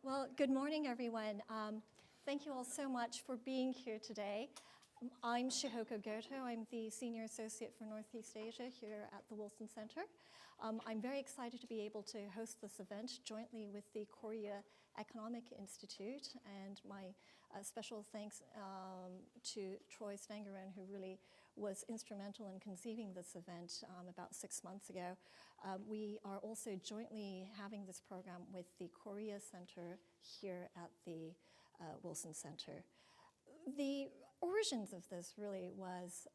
Well, good morning, everyone. Thank you all so much for being here today. I'm Shihoko Goto. I'm the Senior Associate for Northeast Asia here at the Wilson Center. I'm very excited to be able to host this event jointly with the Korea Economic Institute, and my special thanks to Troy Stangeron, who really was instrumental in conceiving this event about 6 months ago. We are also jointly having this program with the Korea Center here at the Wilson Center. The origins of this really was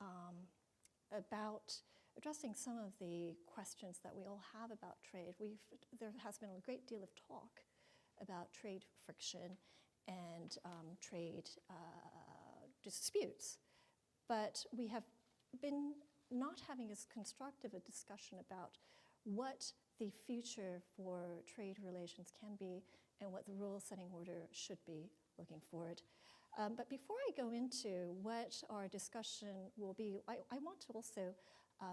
about addressing some of the questions that we all have about trade. There has been a great deal of talk about trade friction and trade disputes, but we have been not having as constructive a discussion about what the future for trade relations can be and what the rule-setting order should be looking forward. But before I go into what our discussion will be, I want to also,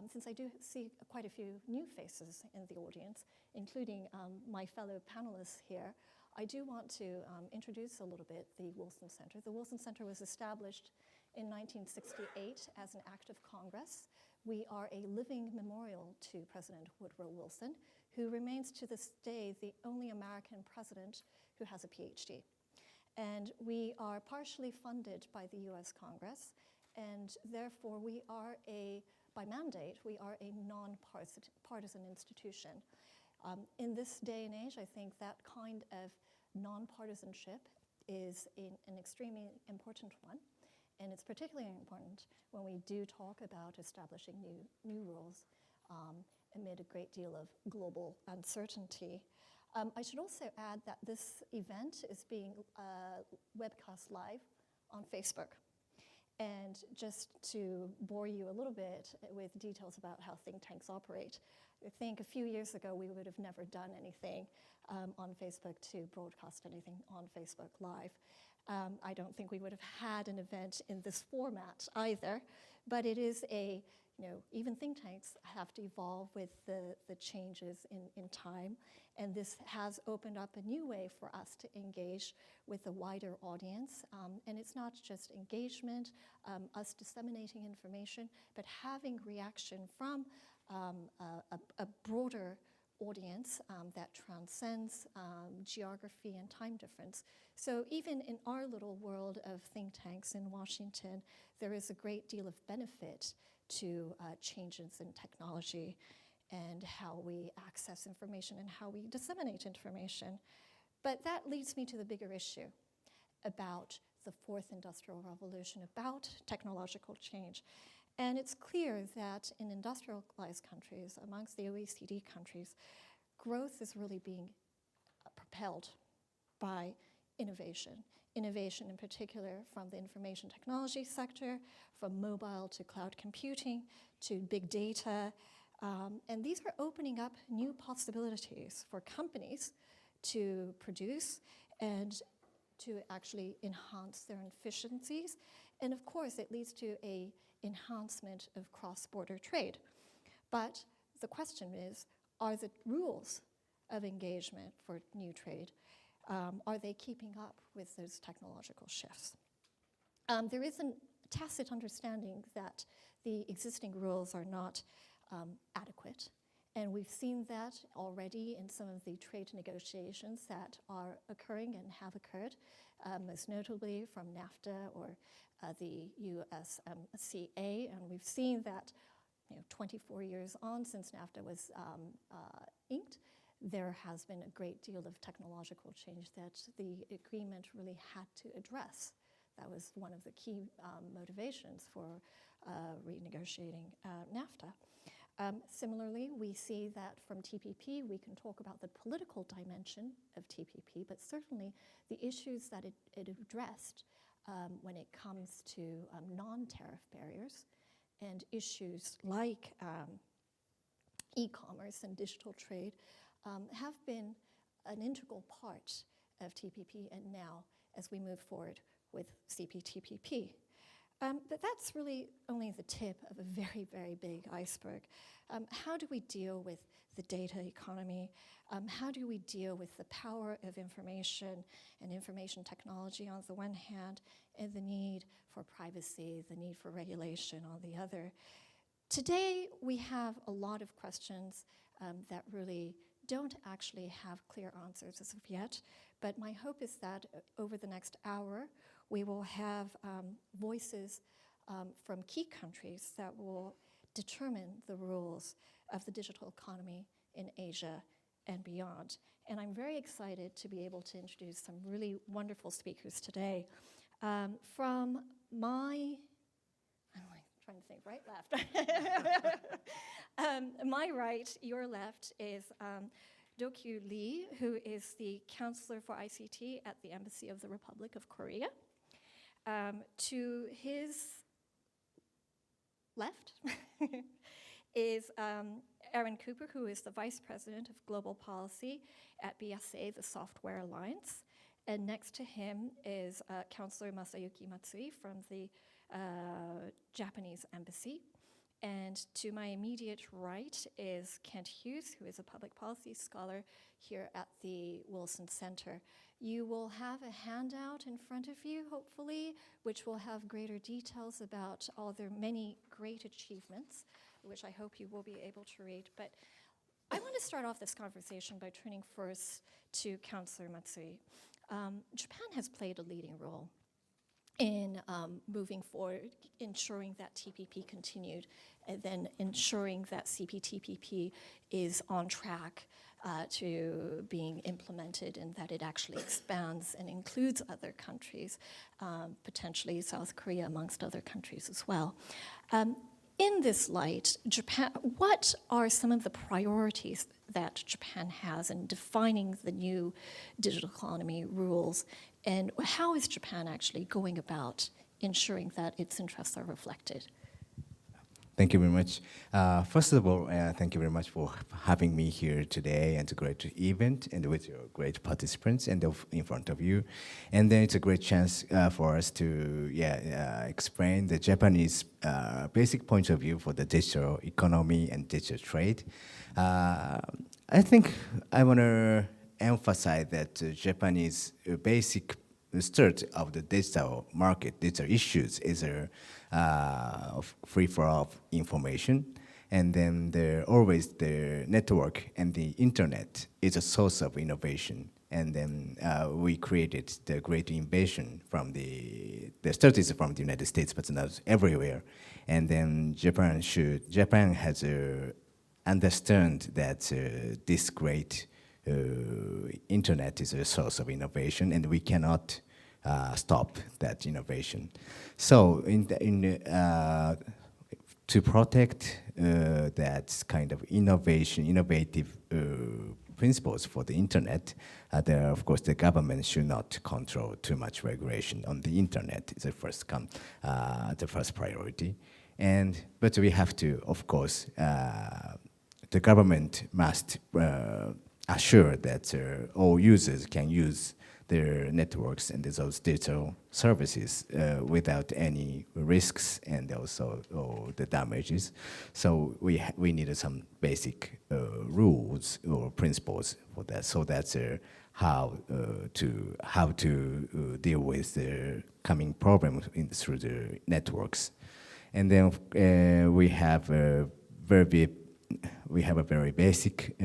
since I do see quite a few new faces in the audience, including my fellow panelists here, I do want to introduce a little bit the Wilson Center. The Wilson Center was established in 1968 as an act of Congress. We are a living memorial to President Woodrow Wilson, who remains to this day the only American president who has a PhD. And we are partially funded by the US Congress, and therefore we are by mandate, we are a non-partisan institution. In this day and age, I think that kind of nonpartisanship is an extremely important one, and it's particularly important when we do talk about establishing new rules amid a great deal of global uncertainty. I should also add that this event is being webcast live on Facebook. And just to bore you a little bit with details about how think tanks operate, I think a few years ago we would have never done anything on Facebook to broadcast anything on Facebook Live. I don't think we would have had an event in this format either, but it is even think tanks have to evolve with the changes in time, and this has opened up a new way for us to engage with a wider audience. And it's not just engagement, us disseminating information, but having reaction from a broader audience that transcends geography and time difference. So even in our little world of think tanks in Washington, there is a great deal of benefit to changes in technology and how we access information and how we disseminate information. But that leads me to the bigger issue about the fourth industrial revolution, about technological change. And it's clear that in industrialized countries, amongst the OECD countries, growth is really being propelled by innovation. Innovation in particular from the information technology sector, from mobile to cloud computing to big data. And these are opening up new possibilities for companies to produce and to actually enhance their efficiencies. And of course, it leads to an enhancement of cross-border trade. But the question is, are the rules of engagement for new trade, are they keeping up with those technological shifts? There is a tacit understanding that the existing rules are not adequate. And we've seen that already in some of the trade negotiations that are occurring and have occurred, most notably from NAFTA or the USMCA. And we've seen that 24 years on since NAFTA was inked, there has been a great deal of technological change that the agreement really had to address. That was one of the key motivations for renegotiating NAFTA. Similarly, we see that from TPP, we can talk about the political dimension of TPP, but certainly the issues that it addressed when it comes to non-tariff barriers and issues like e-commerce and digital trade have been an integral part of TPP, and now as we move forward with CPTPP. But that's really only the tip of a very, very big iceberg. How do we deal with the data economy? How do we deal with the power of information and information technology on the one hand, and the need for privacy, the need for regulation on the other? Today, we have a lot of questions that really don't actually have clear answers as of yet, but my hope is that over the next hour, we will have voices from key countries that will determine the rules of the digital economy in Asia and beyond. And I'm very excited to be able to introduce some really wonderful speakers today. From my, I'm like trying to think, right, left. My right, your left, is Do-Kyu Lee, who is the counselor for ICT at the Embassy of the Republic of Korea. To his left is Aaron Cooper, who is the Vice President of Global Policy at BSA, the Software Alliance. And next to him is Counselor Masayuki Matsui from the Japanese Embassy. And to my immediate right is Kent Hughes, who is a public policy scholar here at the Wilson Center. You will have a handout in front of you, hopefully, which will have greater details about all their many great achievements, which I hope you will be able to read. But I want to start off this conversation by turning first to Counselor Matsui. Japan has played a leading role in moving forward, ensuring that TPP continued, and then ensuring that CPTPP is on track to being implemented and that it actually expands and includes other countries, potentially South Korea amongst other countries as well. In this light, Japan, what are some of the priorities that Japan has in defining the new digital economy rules, and how is Japan actually going about ensuring that its interests are reflected? Thank you very much. First of all, thank you very much for having me here today, and it's a great event and with your great participants and in front of you. And then it's a great chance for us to explain the Japanese basic point of view for the digital economy and digital trade. I think I want to emphasize that Japanese basic start of the digital market, digital issues is a free for all information, and then always the network and the internet is a source of innovation. And then we created the great innovation from the start is from the United States, but not everywhere. And then Japan has understand that this great internet is a source of innovation, and we cannot stop that innovation. So to protect that kind of innovative principles for the internet, of course the government should not control too much regulation on the internet. It's the first priority. But we have to, of course, the government must assure that all users can use their networks and those digital services without any risks and also the damages. So we needed some basic rules or principles for that. So that's how to deal with the coming problems through the networks. And then we have a very basic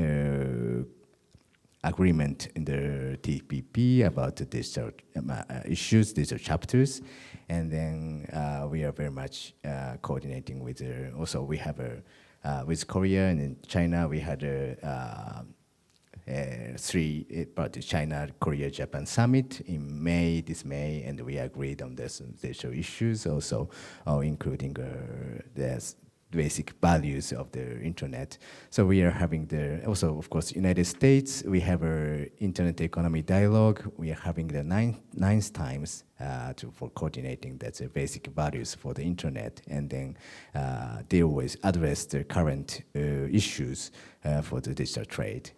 agreement in the TPP about the digital issues, digital chapters, and then we are very much coordinating with. Also, we have with Korea and in China. We had three-party China, Korea, Japan summit in this May, and we agreed on this digital issues, also including the basic values of the internet. So we are having also, of course, United States, we have a internet economy dialogue. We are having the ninth times for coordinating that's basic values for the internet, and then address the current issues for the digital trade.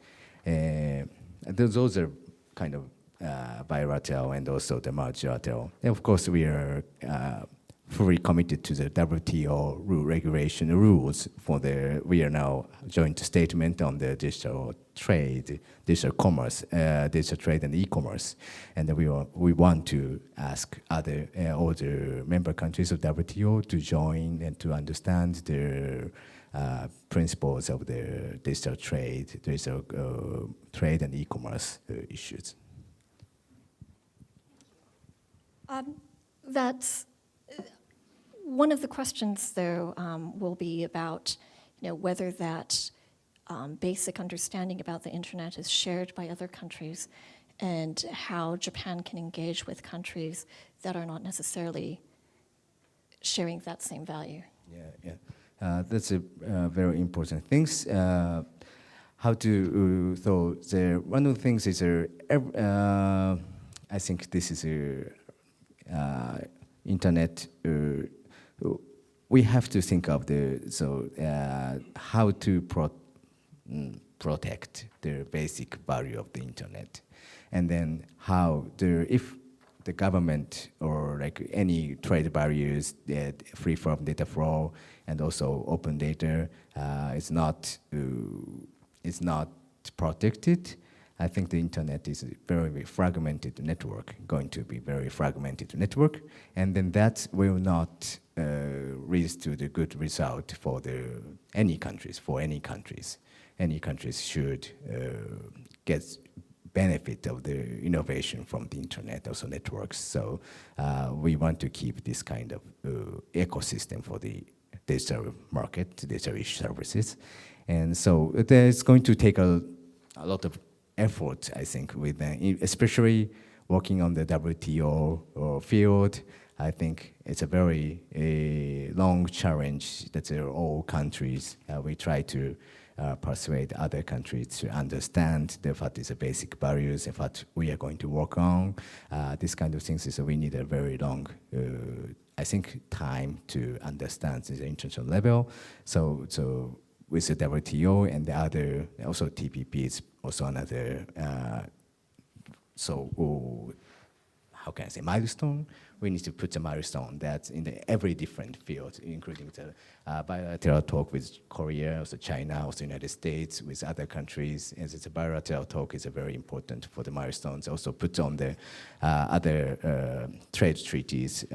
Those are kind of bilateral and also the multilateral. And of course, we are fully committed to the WTO regulation rules for we are now joint statement on the digital trade, digital commerce, digital trade and e-commerce. And we want to ask other member countries of WTO to join and to understand their principles of the digital trade and e-commerce issues. That's one of the questions, though, will be about, whether that basic understanding about the internet is shared by other countries, and how Japan can engage with countries that are not necessarily sharing that same value. Yeah. That's a very important things. How to so one of the things is I think this is internet. We have to think of how to protect the basic value of the internet, and then how if the government or like any trade barriers, free from data flow and also open data is not protected. I think the internet is a very fragmented network, going to be very fragmented network, and then that will not lead to the good result for any countries. Any countries should get benefit of the innovation from the internet, also networks. So we want to keep this kind of ecosystem for the digital market, digital services. And so there's going to take a lot of effort, I think, with especially working on the WTO field. I think it's a very long challenge that all countries, we try to persuade other countries to understand what is the basic barriers and what we are going to work on. This kind of things is we need a very long, I think, time to understand the international level. So with the WTO and the other, also TPP is also another, how can I say, milestone. We need to put a milestone that's in every different field, including the bilateral talk with Korea, also China, also United States, with other countries. And the bilateral talk is very important for the milestones. Also put on the other trade treaties,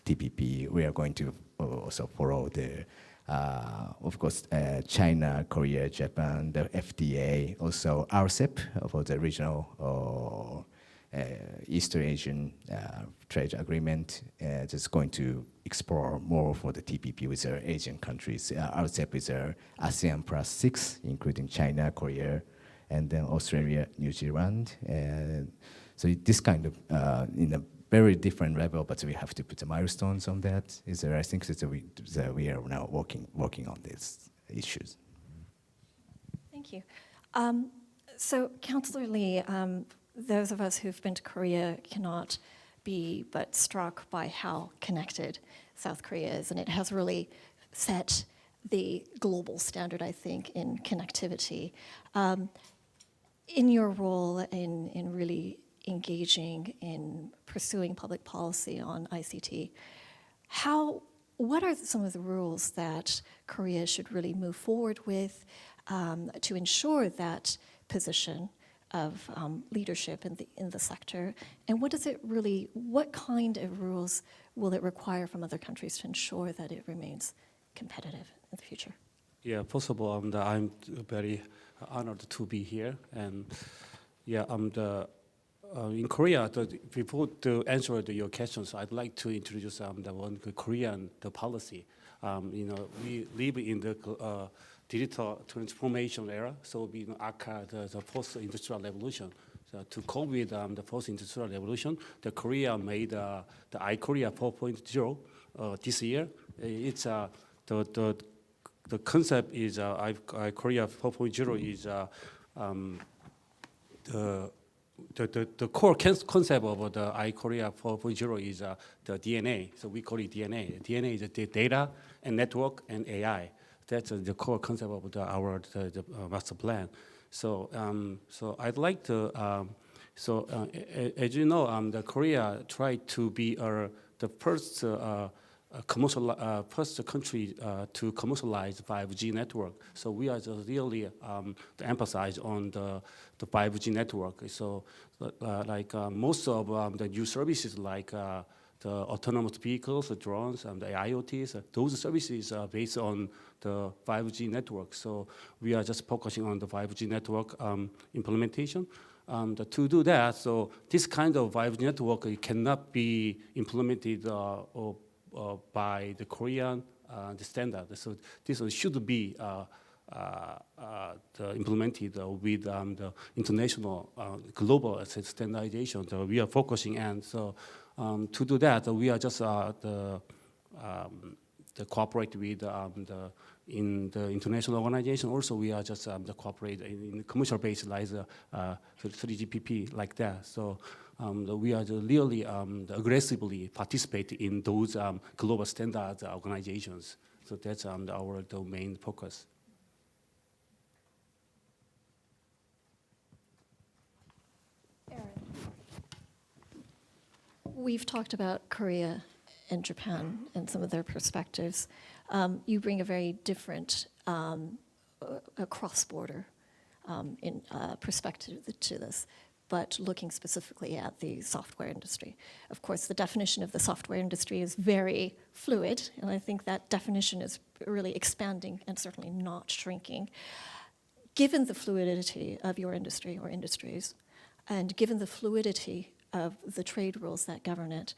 TPP. We are going to also follow of course, China, Korea, Japan, the FDA, also RCEP for the regional East Asian trade agreement. That's going to explore more for the TPP with our Asian countries. RCEP is our ASEAN plus 6, including China, Korea, and then Australia, New Zealand. So this kind of, in a very different level, but we have to put the milestones on that. I think that we are now working on these issues. Thank you. So, Councillor Lee, those of us who've been to Korea cannot be but struck by how connected South Korea is, and it has really set the global standard, I think, in connectivity. In your role in really engaging in pursuing public policy on ICT, what are some of the rules that Korea should really move forward with to ensure that position of leadership in the sector? And what kind of rules will it require from other countries to ensure that it remains competitive in the future? Yeah, first of all, I'm very honored to be here, and yeah, in Korea. Before to answer your questions, I'd like to introduce the Korean policy. We live in the digital transformation era, so we after the post-industrial revolution. So to cope with the post-industrial revolution, the Korea made the iKorea 4.0 this year. It's the concept is iKorea 4.0 is the core concept of the iKorea 4.0 is the DNA. So we call it DNA. DNA is the data and network and AI. That's the core concept of our master plan. So I'd like to. As you know, the Korea tried to be the first first country to commercialize 5G network. So we are just really to emphasize on the 5G network. So most of the new services like the autonomous vehicles, the drones, and the IoTs, those services are based on the 5G network. So we are just focusing on the 5G network implementation. To do that, so this kind of 5G network it cannot be implemented by the Korean the standard. So this should be implemented with the international global standardization that we are focusing on. So to do that, we are just the cooperate with in the international organization. Also, we are just the cooperate in commercial base like 3GPP like that. So we are really aggressively participate in those global standards organizations. So that's our main focus. Aaron. We've talked about Korea and Japan and some of their perspectives. You bring a very different cross-border perspective to this, but looking specifically at the software industry. Of course, the definition of the software industry is very fluid, and I think that definition is really expanding and certainly not shrinking. Given the fluidity of your industry or industries, and given the fluidity of the trade rules that govern it,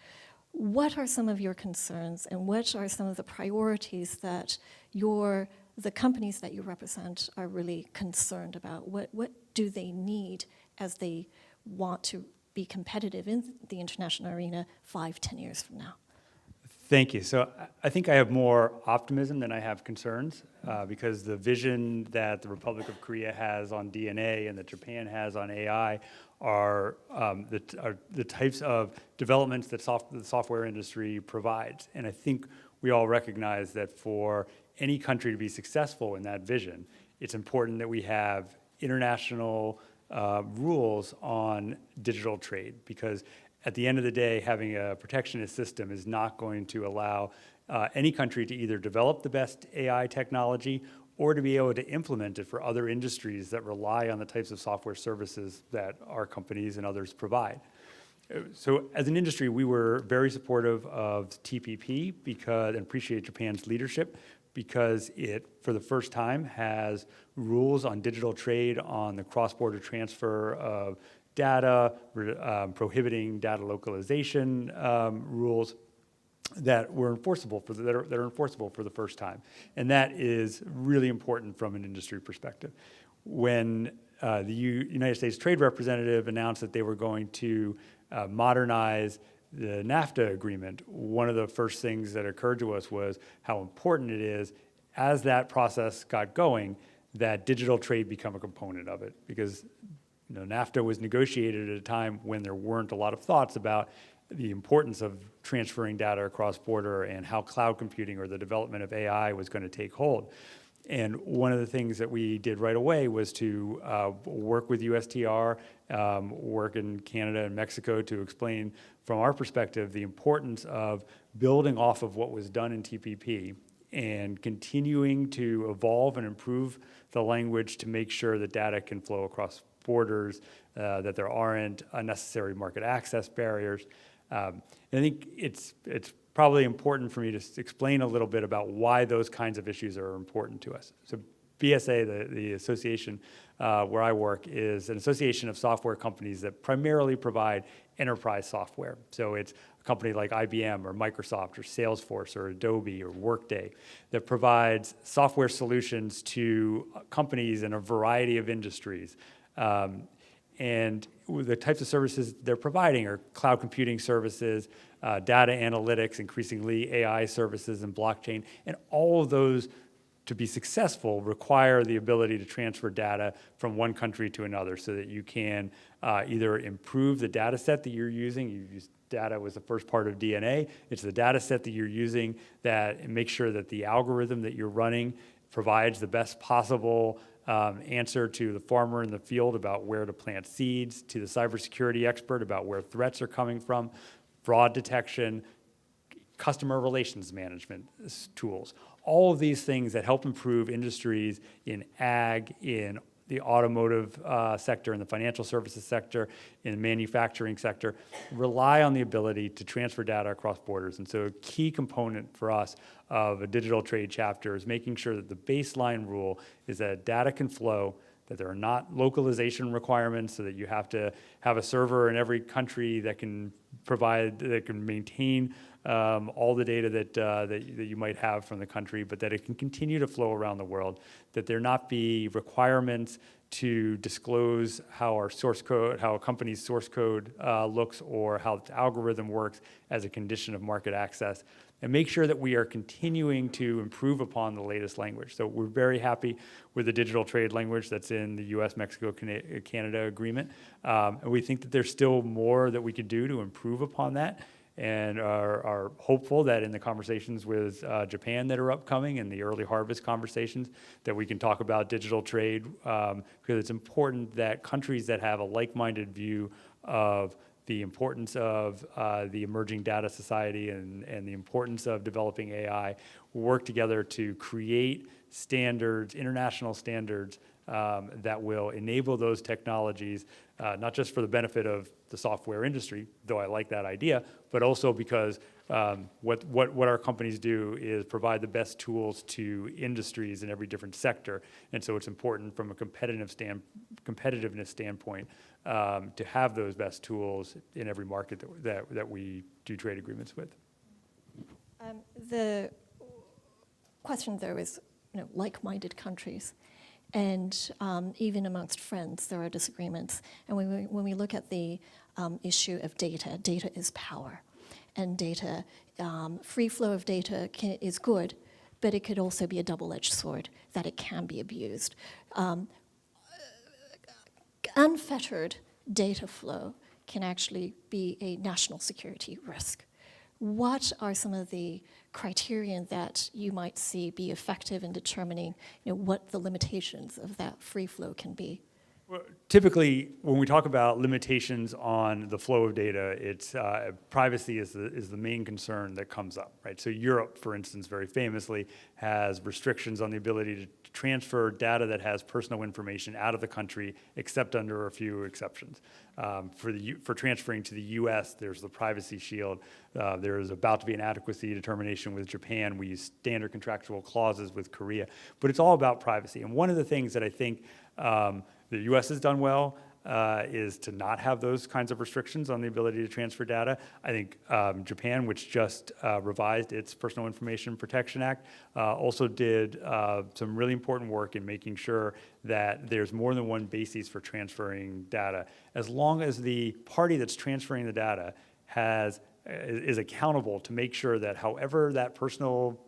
what are some of your concerns and what are some of the priorities that the companies that you represent are really concerned about? What do they need as they want to be competitive in the international arena 5-10 years from now? Thank you. So I think I have more optimism than I have concerns because the vision that the Republic of Korea has on DNA and that Japan has on AI are the types of developments that the software industry provides. And I think we all recognize that for any country to be successful in that vision, it's important that we have international rules on digital trade, because at the end of the day, having a protectionist system is not going to allow any country to either develop the best AI technology or to be able to implement it for other industries that rely on the types of software services that our companies and others provide. So as an industry, we were very supportive of TPP and appreciate Japan's leadership because it, for the first time, has rules on digital trade, on the cross-border transfer of data, prohibiting data localization rules that are enforceable for the first time. And that is really important from an industry perspective. When the United States Trade Representative announced that they were going to modernize the NAFTA agreement, one of the first things that occurred to us was how important it is, as that process got going, that digital trade become a component of it. Because NAFTA was negotiated at a time when there weren't a lot of thoughts about the importance of transferring data across border and how cloud computing or the development of AI was going to take hold. And one of the things that we did right away was to work with USTR, work in Canada and Mexico to explain from our perspective the importance of building off of what was done in TPP and continuing to evolve and improve the language to make sure that data can flow across borders, that there aren't unnecessary market access barriers. I think it's probably important for me to explain a little bit about why those kinds of issues are important to us. So BSA, the association where I work, is an association of software companies that primarily provide enterprise software. So it's a company like IBM or Microsoft or Salesforce or Adobe or Workday that provides software solutions to companies in a variety of industries. And the types of services they're providing are cloud computing services, data analytics, increasingly AI services and blockchain. And all of those, to be successful, require the ability to transfer data from one country to another so that you can either improve the data set that you're using. You use data was the first part of DNA. It's the data set that you're using that makes sure that the algorithm that you're running provides the best possible answer to the farmer in the field about where to plant seeds, to the cybersecurity expert about where threats are coming from, fraud detection, customer relations management tools, all of these things that help improve industries in ag, in the automotive sector, in the financial services sector, in the manufacturing sector, rely on the ability to transfer data across borders. And so a key component for us of a digital trade chapter is making sure that the baseline rule is that data can flow, that there are not localization requirements, so that you have to have a server in every country that can provide, that can maintain all the data that you might have from the country, but that it can continue to flow around the world, that there not be requirements to disclose how our source code, how a company's source code looks, or how its algorithm works as a condition of market access, and make sure that we are continuing to improve upon the latest language. So we're very happy with the digital trade language that's in the US, Mexico, Canada agreement. And we think that there's still more that we could do to improve upon that, and are hopeful that in the conversations with Japan that are upcoming and the early harvest conversations that we can talk about digital trade, because it's important that countries that have a like-minded view of the importance of the emerging data society and the importance of developing AI work together to create standards, international standards, that will enable those technologies, not just for the benefit of the software industry, though I like that idea, but also because what our companies do is provide the best tools to industries in every different sector. And so it's important from a competitiveness standpoint to have those best tools in every market that we do trade agreements with. The question, though, is like-minded countries. And even amongst friends, there are disagreements. And when we look at the issue of data, data is power. And data, free flow of data is good, but it could also be a double-edged sword, that it can be abused. Unfettered data flow can actually be a national security risk. What are some of the criterion that you might see be effective in determining what the limitations of that free flow can be? Well, typically, when we talk about limitations on the flow of data, it's privacy is the main concern that comes up, right? So Europe, for instance, very famously has restrictions on the ability to transfer data that has personal information out of the country, except under a few exceptions. For transferring to the U.S., there's the privacy shield. There is about to be an adequacy determination with Japan. We use standard contractual clauses with Korea, but it's all about privacy. And one of the things that I think the U.S. has done well is to not have those kinds of restrictions on the ability to transfer data. I think Japan, which just revised its Personal Information Protection Act, also did some really important work in making sure that there's more than one basis for transferring data. As long as the party that's transferring the data is accountable to make sure that however that personal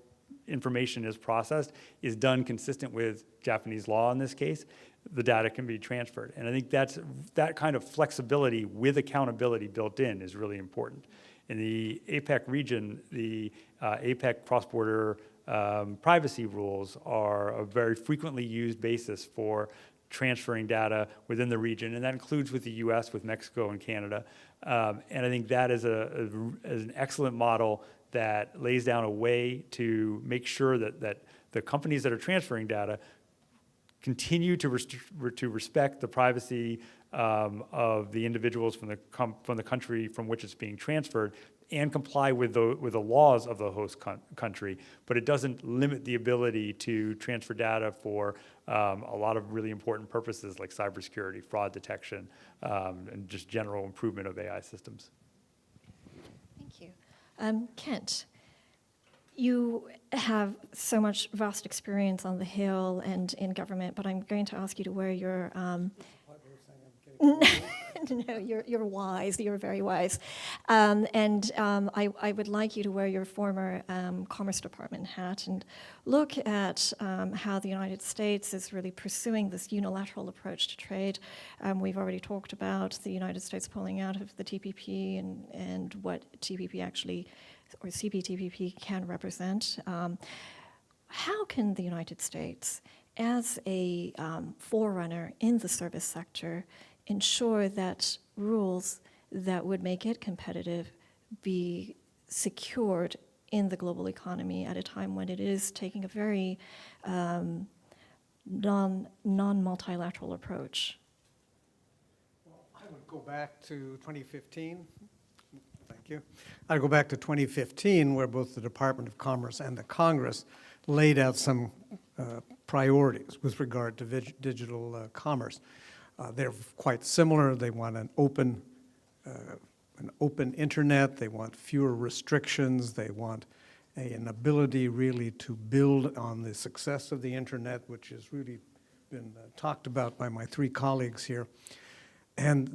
information is processed is done consistent with Japanese law in this case, the data can be transferred. And I think that kind of flexibility with accountability built in is really important. In the APEC region, the APEC cross-border privacy rules are a very frequently used basis for transferring data within the region, and that includes with the US, with Mexico and Canada. And I think that is an excellent model that lays down a way to make sure that the companies that are transferring data continue to respect the privacy of the individuals from the country from which it's being transferred, and comply with the laws of the host country. But it doesn't limit the ability to transfer data for a lot of really important purposes like cybersecurity, fraud detection, and just general improvement of AI systems. Thank you. Kent, you have so much vast experience on the Hill and in government, but I'm going to ask you to wear your... No, you're wise. You're very wise. I would like you to wear your former Commerce Department hat and look at how the United States is really pursuing this unilateral approach to trade. We've already talked about the United States pulling out of the TPP and what TPP actually, or CPTPP, can represent. How can the United States, as a forerunner in the service sector, ensure that rules that would make it competitive be secured in the global economy at a time when it is taking a very non-multilateral approach? I would go back to 2015. Thank you. I'd go back to 2015, where both the Department of Commerce and the Congress laid out some priorities with regard to digital commerce. They're quite similar. They want an open internet. They want fewer restrictions. They want an ability really to build on the success of the internet, which has really been talked about by my three colleagues here. And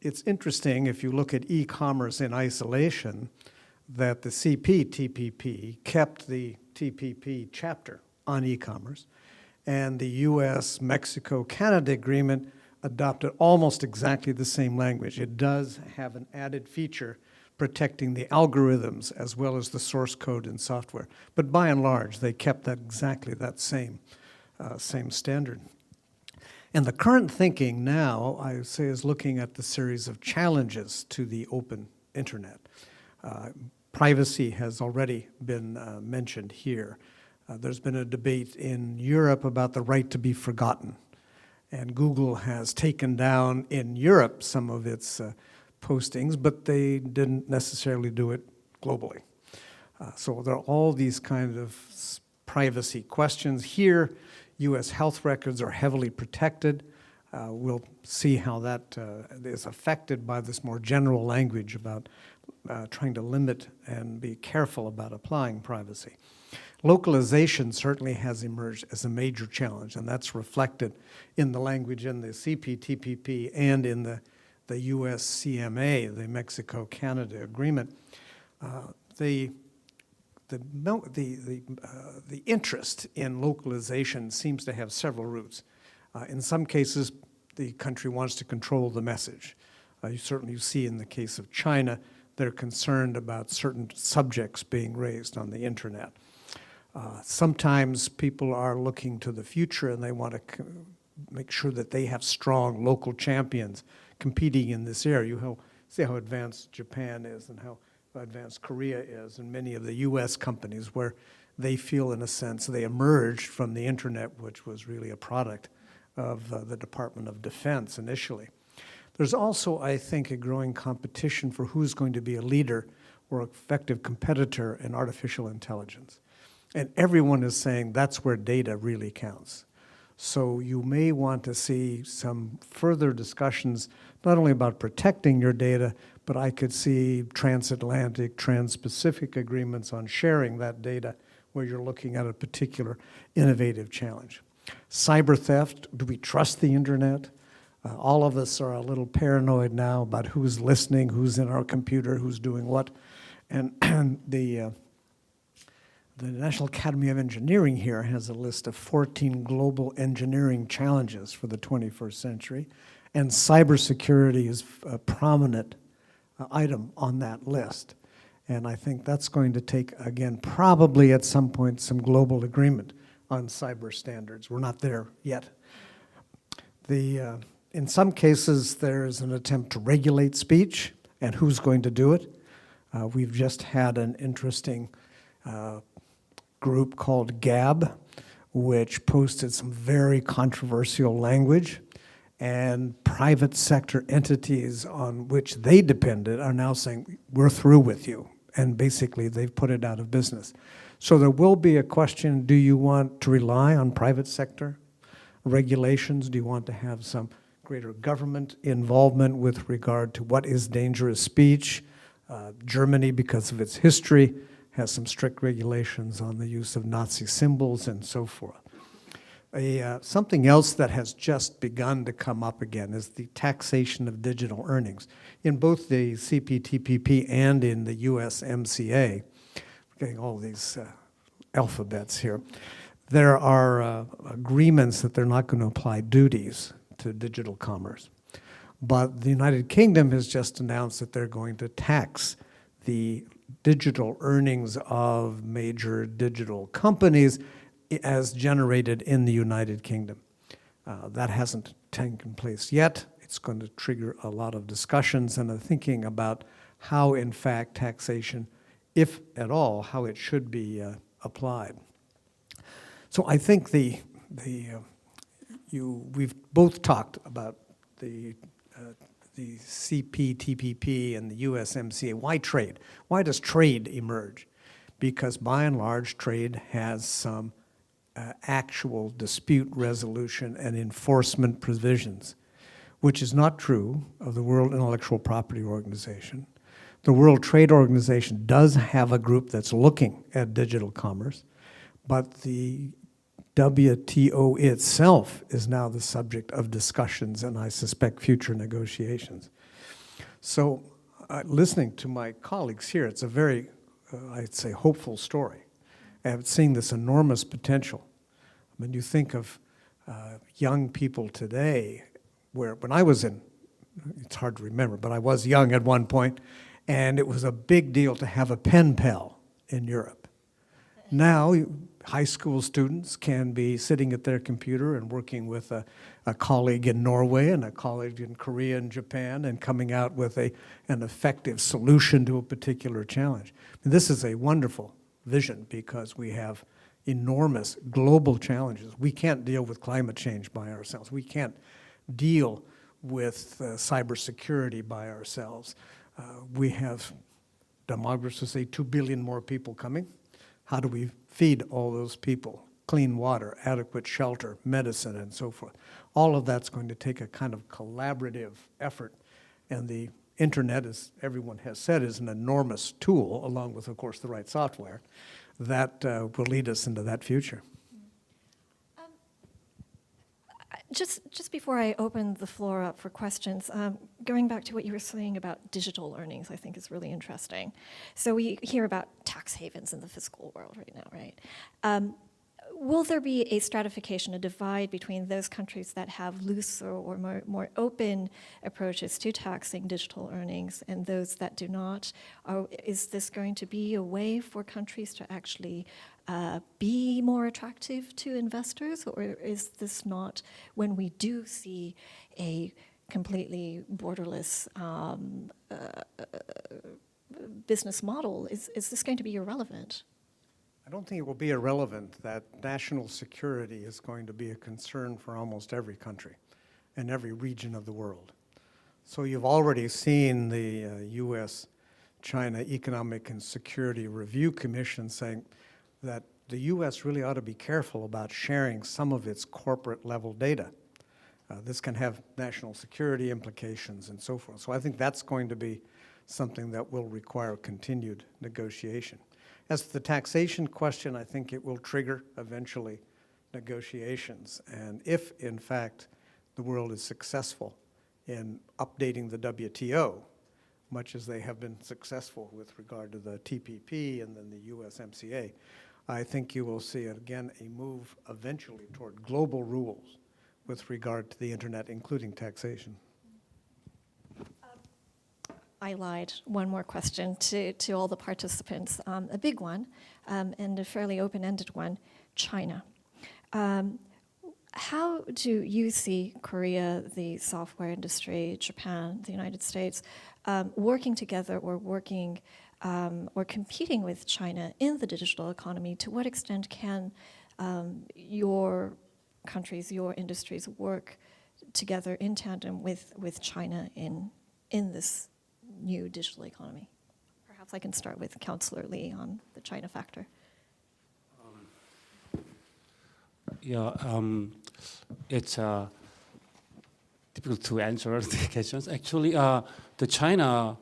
it's interesting, if you look at e-commerce in isolation, that the CPTPP kept the TPP chapter on e-commerce, and the US-Mexico-Canada agreement adopted almost exactly the same language. It does have an added feature protecting the algorithms as well as the source code and software. But by and large, they kept that exactly that same standard. And the current thinking now, I would say, is looking at the series of challenges to the open internet. Privacy has already been mentioned here. There's been a debate in Europe about the right to be forgotten. And Google has taken down in Europe some of its postings, but they didn't necessarily do it globally. So there are all these kind of privacy questions. Here, US health records are heavily protected. We'll see how that is affected by this more general language about trying to limit and be careful about applying privacy. Localization certainly has emerged as a major challenge, and that's reflected in the language in the CPTPP and in the US-CMA, the Mexico-Canada agreement. The interest in localization seems to have several roots. In some cases, the country wants to control the message. You certainly see in the case of China, they're concerned about certain subjects being raised on the internet. Sometimes people are looking to the future and they want to make sure that they have strong local champions competing in this area. You see how advanced Japan is and how advanced Korea is, and many of the US companies where they feel, in a sense, they emerged from the internet, which was really a product of the Department of Defense initially. There's also, I think, a growing competition for who's going to be a leader or effective competitor in artificial intelligence. And everyone is saying that's where data really counts. So you may want to see some further discussions, not only about protecting your data, but I could see transatlantic, trans-Pacific agreements on sharing that data where you're looking at a particular innovative challenge. Cyber theft, do we trust the internet? All of us are a little paranoid now about who's listening, who's in our computer, who's doing what. And the National Academy of Engineering here has a list of 14 global engineering challenges for the 21st century, and cybersecurity is a prominent item on that list. And I think that's going to take, again, probably at some point, some global agreement on cyber standards. We're not there yet. In some cases, there's an attempt to regulate speech, and who's going to do it? We've just had an interesting group called Gab, which posted some very controversial language, and private sector entities on which they depended are now saying, we're through with you. And basically, they've put it out of business. So there will be a question, do you want to rely on private sector regulations? Do you want to have some greater government involvement with regard to what is dangerous speech? Germany, because of its history, has some strict regulations on the use of Nazi symbols and so forth. Something else that has just begun to come up again is the taxation of digital earnings. In both the CPTPP and in the USMCA, we're getting all these alphabets here, there are agreements that they're not going to apply duties to digital commerce. But the United Kingdom has just announced that they're going to tax the digital earnings of major digital companies as generated in the United Kingdom. That hasn't taken place yet. It's It's going to trigger a lot of discussions and a thinking about how, in fact, taxation, if at all, how it should be applied. So I think we've both talked about the CPTPP and the USMCA. Why trade? Why does trade emerge? Because by and large, trade has some actual dispute resolution and enforcement provisions, which is not true of the World Intellectual Property Organization. The World Trade Organization does have a group that's looking at digital commerce, but the WTO itself is now the subject of discussions and I suspect future negotiations. So listening to my colleagues here, it's a very, I'd say, hopeful story. And seeing this enormous potential. I mean, you think of young people today, where when I was in, it's hard to remember, but I was young at one point, and it was a big deal to have a pen pal in Europe. Now, high school students can be sitting at their computer and working with a colleague in Norway and a colleague in Korea and Japan and coming out with an effective solution to a particular challenge. And this is a wonderful vision because we have enormous global challenges. We can't deal with climate change by ourselves. We can't deal with cybersecurity by ourselves. We have, demographers say, 2 billion more people coming. How do we feed all those people? Clean water, adequate shelter, medicine, and so forth. All of that's going to take a kind of collaborative effort. And the internet, as everyone has said, is an enormous tool, along with, of course, the right software, that will lead us into that future. Just before I open the floor up for questions, going back to what you were saying about digital earnings, I think is really interesting. So we hear about tax havens in the fiscal world right now, right? Will there be a stratification, a divide between those countries that have looser or more open approaches to taxing digital earnings and those that do not? Or is this going to be a way for countries to actually be more attractive to investors? Or is this not, when we do see a completely borderless business model, is this going to be irrelevant? I don't think it will be irrelevant that national security is going to be a concern for almost every country and every region of the world. So you've already seen the U.S.-China Economic and Security Review Commission saying that the U.S. really ought to be careful about sharing some of its corporate level data. This can have national security implications and so forth. So I think that's going to be something that will require continued negotiation. As to the taxation question, I think it will trigger eventually negotiations. And if, in fact, the world is successful in updating the WTO, much as they have been successful with regard to the TPP and then the USMCA, I think you will see, again, a move eventually toward global rules with regard to the internet, including taxation. I lied. One more question to all the participants. A big one and a fairly open-ended one, China. How do you see Korea, the software industry, Japan, the United States, working together or working or competing with China in the digital economy? To what extent can your countries, your industries work together in tandem with China in this new digital economy? Perhaps I can start with Councillor Lee on the China factor. It's difficult to answer the questions. Actually, the China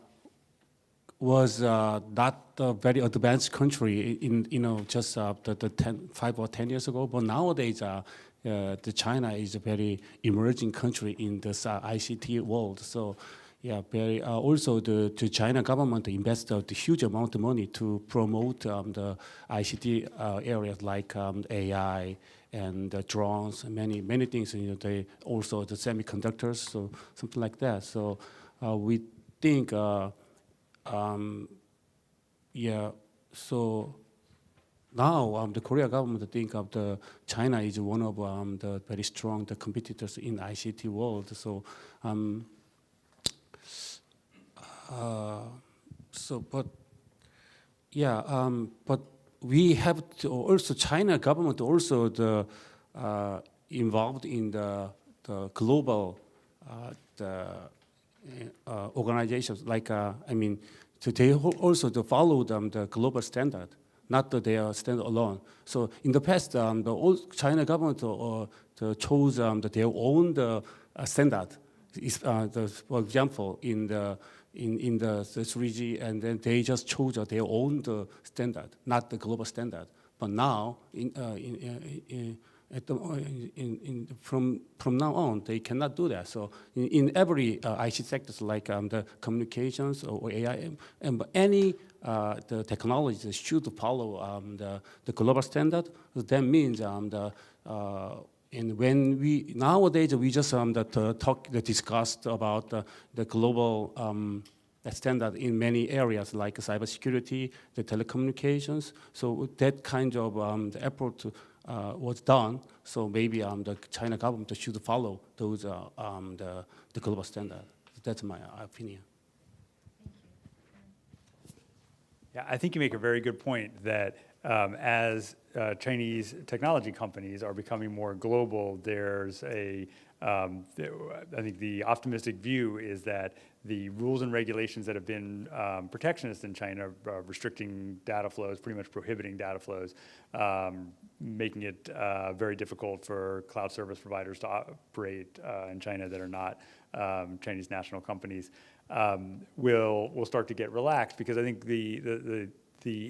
was not a very advanced country in just the 5 or 10 years ago. But nowadays, the China is a very emerging country in this ICT world. So. Yeah, very. Also, the China government invested a huge amount of money to promote the ICT areas like AI and drones and many things. You know, they also the semiconductors, so something like that. So we think, yeah. So now the Korea government think of the China is one of the very strong competitors in ICT world. So, but yeah, but we have to also China government also involved in the global organizations like I mean, they also to follow the global standard, not that they are stand alone. So in the past, the old China government chose their own standard. For example, in the 3G, and then they just chose their own standard, not the global standard. But now, from now on, they cannot do that. So in every IC sectors like the communications or AI, and any the technologies should follow the global standard. That means and when we nowadays we just discussed about the global standard in many areas like cybersecurity, the telecommunications. So that kind of the effort was done. So maybe the China government should follow those the global standard. That's my opinion. Yeah, I think you make a very good point that as Chinese technology companies are becoming more global, there's I think the optimistic view is that the rules and regulations that have been protectionist in China, restricting data flows, pretty much prohibiting data flows, making it very difficult for cloud service providers to operate in China that are not Chinese national companies, will start to get relaxed, because I think the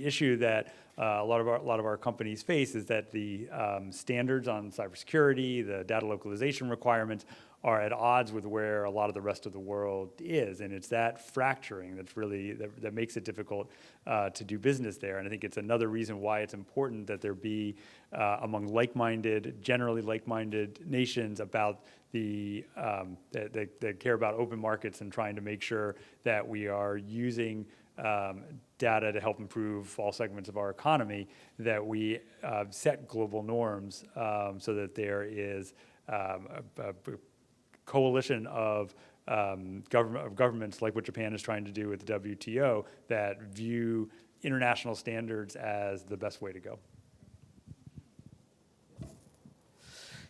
issue that a lot of our companies face is that the standards on cybersecurity, the data localization requirements, are at odds with where a lot of the rest of the world is, and it's that fracturing that's really that makes it difficult to do business there. And I think it's another reason why it's important that there be among generally like-minded nations about that care about open markets and trying to make sure that we are using data to help improve all segments of our economy, that we set global norms so that there is a coalition of governments like what Japan is trying to do with the WTO that view international standards as the best way to go.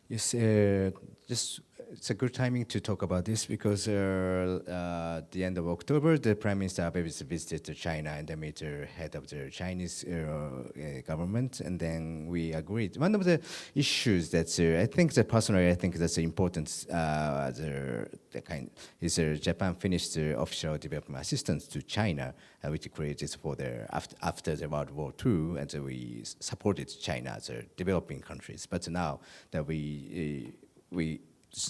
Yes, it's a good timing to talk about this because at the end of October, the Prime Minister Abe visited China and met the head of the Chinese government, and then we agreed. One of the issues that I think that personally I think that's important is Japan finished the offshore development assistance to China, which created for after the World War II, and so we supported China as a developing countries. But now that we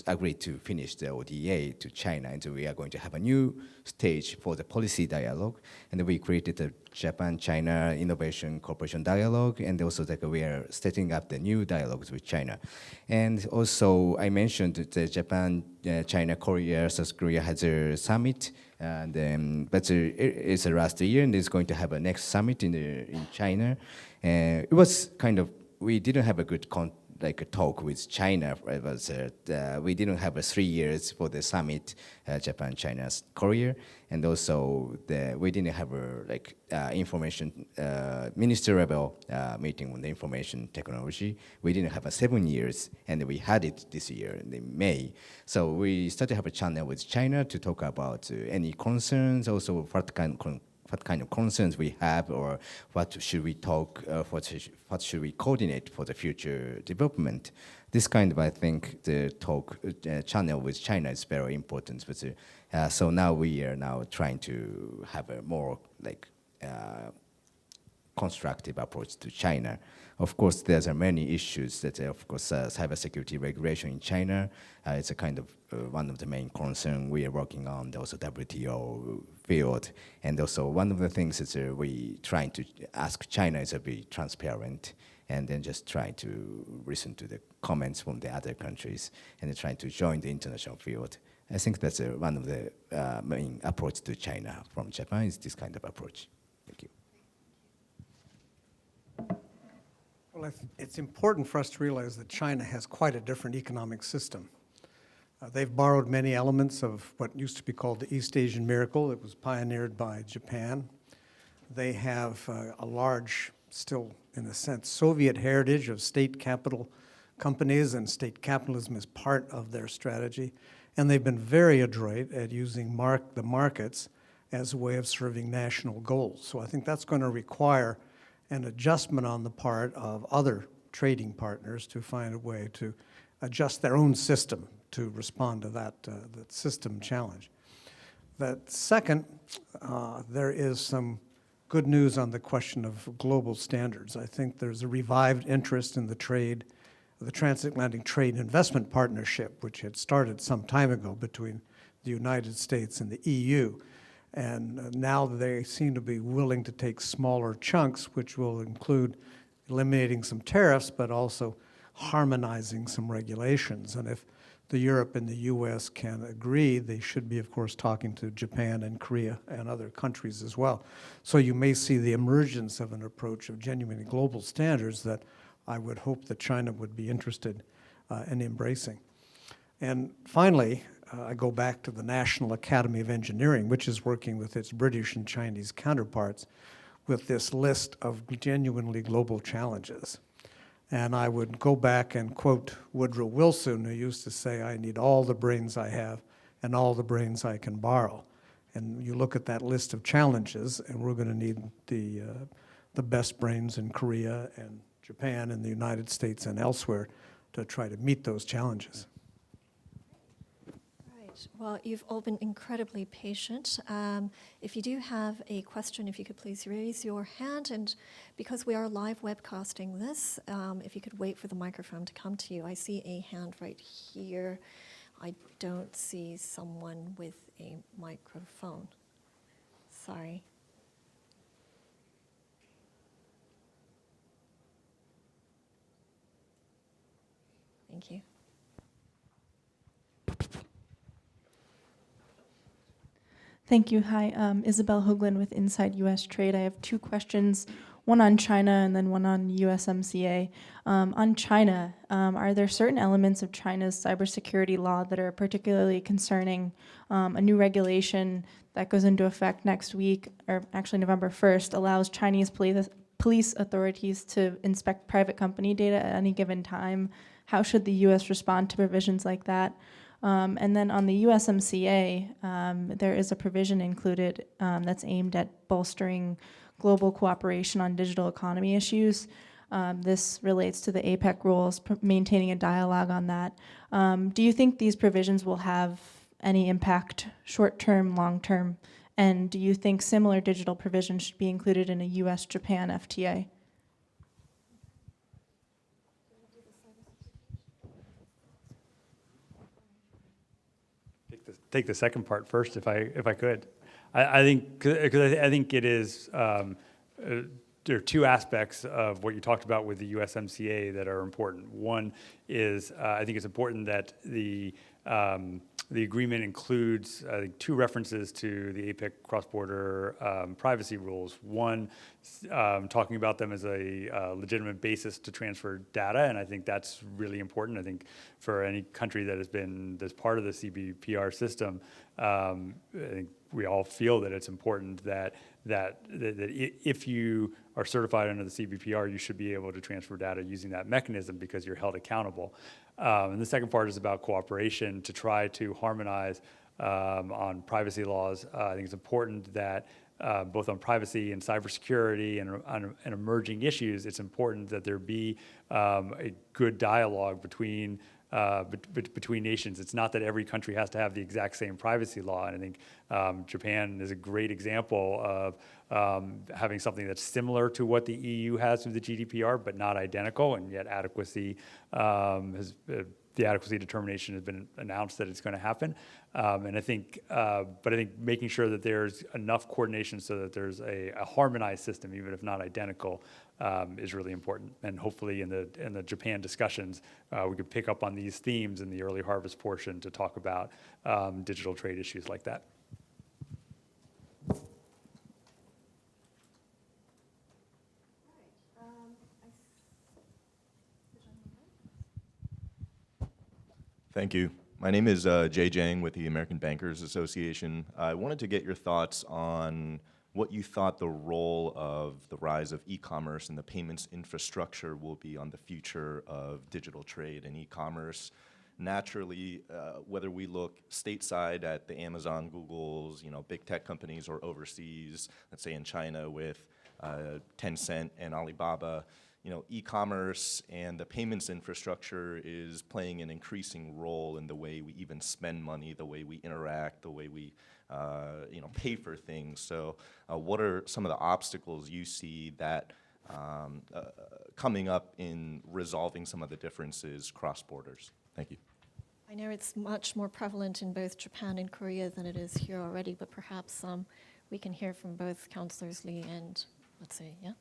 agreed to finish the ODA to China, and so we are going to have a new stage for the policy dialogue, and we created the Japan-China Innovation Cooperation Dialogue, and also that we are setting up the new dialogues with China. And also I mentioned that the Japan-China-Korea, South Korea has a summit, and but it's last year, and it's going to have a next summit in China. It was kind of, we didn't have a good a talk with China. It was, we didn't have 3 years for the summit, Japan, China, Korea, and also we didn't have information minister level meeting on the information technology. We didn't have 7 years, and we had it this year in May. So we started to have a channel with China to talk about any concerns, also what kind of concerns we have, or what should we talk, what should we coordinate for the future development. This kind of, I think, the talk channel with China is very important. But, so now we are trying to have a more constructive approach to China. Of course, there's many issues that, of course, cybersecurity regulation in China. It's a kind of one of the main concerns we are working on. Also WTO field, and also one of the things is we trying to ask China is to be transparent, and then just try to listen to the comments from the other countries, and trying to join the international field. I think that's one of the main approach to China from Japan is this kind of approach. Thank you. Well, it's important for us to realize that China has quite a different economic system. They've borrowed many elements of what used to be called the East Asian miracle. It was pioneered by Japan. They have a large, still in a sense, Soviet heritage of state capital companies, and state capitalism is part of their strategy. And they've been very adroit at using the markets as a way of serving national goals. So I think that's going to require an adjustment on the part of other trading partners to find a way to adjust their own system to respond to that system challenge. That second, there is some good news on the question of global standards. I think there's a revived interest in the Transatlantic Trade Investment Partnership, which had started some time ago between the United States and the EU. And now they seem to be willing to take smaller chunks, which will include eliminating some tariffs, but also harmonizing some regulations. And if the Europe and the US can agree, they should be, of course, talking to Japan and Korea and other countries as well. So you may see the emergence of an approach of genuinely global standards that I would hope that China would be interested in embracing. And finally, I go back to the National Academy of Engineering, which is working with its British and Chinese counterparts with this list of genuinely global challenges. And I would go back and quote Woodrow Wilson, who used to say, "I need all the brains I have and all the brains I can borrow." And you look at that list of challenges, and we're going to need the best brains in Korea and Japan and the United States and elsewhere to try to meet those challenges. Right. Well, you've all been incredibly patient. If you do have a question, if you could please raise your hand. And because we are live webcasting this, if you could wait for the microphone to come to you. I see a hand right here. I don't see someone with a microphone. Sorry. Thank you. Thank you. Hi, Isabel Hoagland with Inside U.S. Trade. I have two questions, one on China and then one on USMCA. On China, are there certain elements of China's cybersecurity law that are particularly concerning? A new regulation that goes into effect next week, or actually November 1st, allows Chinese police authorities to inspect private company data at any given time. How should the U.S. respond to provisions like that? And then on the USMCA, there is a provision included that's aimed at bolstering global cooperation on digital economy issues. This relates to the APEC rules, maintaining a dialogue on that. Do you think these provisions will have any impact, short-term, long-term? And do you think similar digital provisions should be included in a US-Japan FTA? Take the second part first, if I could. I think it is. There are two aspects of what you talked about with the USMCA that are important. One is I think it's important that the agreement includes, I think, two references to the APEC cross-border privacy rules. One, talking about them as a legitimate basis to transfer data, and I think that's really important. I think for any country that has been this part of the CBPR system, I think we all feel that it's important that if you are certified under the CBPR, you should be able to transfer data using that mechanism because you're held accountable. And the second part is about cooperation to try to harmonize on privacy laws. I think it's important that both on privacy and cybersecurity and on emerging issues, it's important that there be a good dialogue between nations. It's not that every country has to have the exact same privacy law. And I think Japan is a great example of having something that's similar to what the EU has through the GDPR, but not identical, and yet the adequacy determination has been announced that it's going to happen. And I think making sure that there's enough coordination so that there's a harmonized system, even if not identical, is really important. And hopefully in the Japan discussions, we could pick up on these themes in the early harvest portion to talk about digital trade issues like that. Thank you. My name is Jay Jang with the American Bankers Association. I wanted to get your thoughts on what you thought the role of the rise of e-commerce and the payments infrastructure will be on the future of digital trade and e-commerce. Naturally, whether we look stateside at the Amazon, Googles, big tech companies, or overseas, let's say in China with Tencent and Alibaba, e-commerce and the payments infrastructure is playing an increasing role in the way we even spend money, the way we interact, the way we pay for things. So what are some of the obstacles you see that coming up in resolving some of the differences cross borders? Thank you. I know it's much more prevalent in both Japan and Korea than it is here already, but perhaps we can hear from both Councillors Lee and, let's say, yes?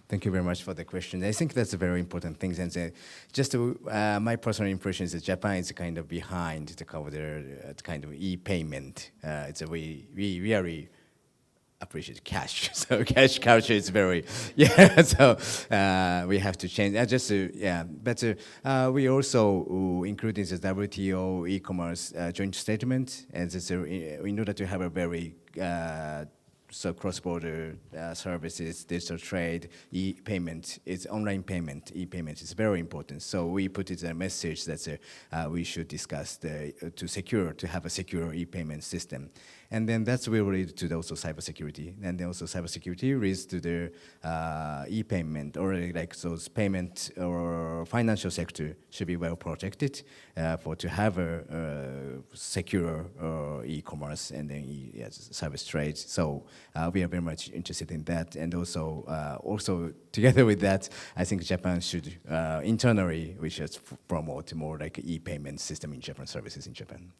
Thank you very much for the question. I think that's a very important thing. And just my personal impression is that Japan is kind of behind the kind of e-payment. We really appreciate cash. So cash culture is very, so we have to change. But we also included the WTO e-commerce joint statement, and in order to have a very cross-border services, digital trade, e-payment, online payment, e-payment is very important. So we put it a message that we should discuss to have a secure e-payment system. And then that's related to also cybersecurity. And then also cybersecurity leads to the e-payment, or like those payment or financial sector should be well protected to have a secure e-commerce and then service trade. So we are very much interested in that. And also together with that, I think Japan should internally, we should promote more like e-payment system in Japan, services in Japan.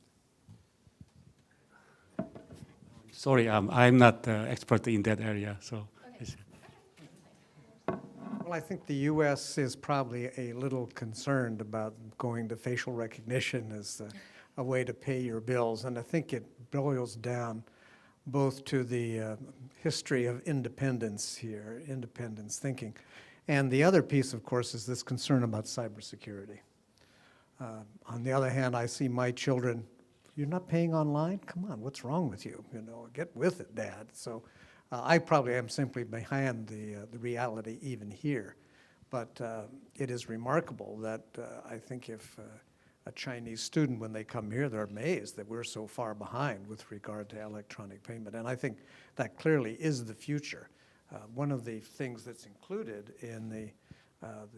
Sorry, I'm not expert in that area, so. Okay. Well, I think the U.S. is probably a little concerned about going to facial recognition as a way to pay your bills, and I think it boils down both to the history of independence here, independence thinking, and the other piece, of course, is this concern about cybersecurity. On the other hand, I see my children, you're not paying online? Come on, what's wrong with you? Get with it, Dad. So I probably am simply behind the reality even here. But it is remarkable that I think if a Chinese student, when they come here, they're amazed that we're so far behind with regard to electronic payment. And I think that clearly is the future. One of the things that's included in the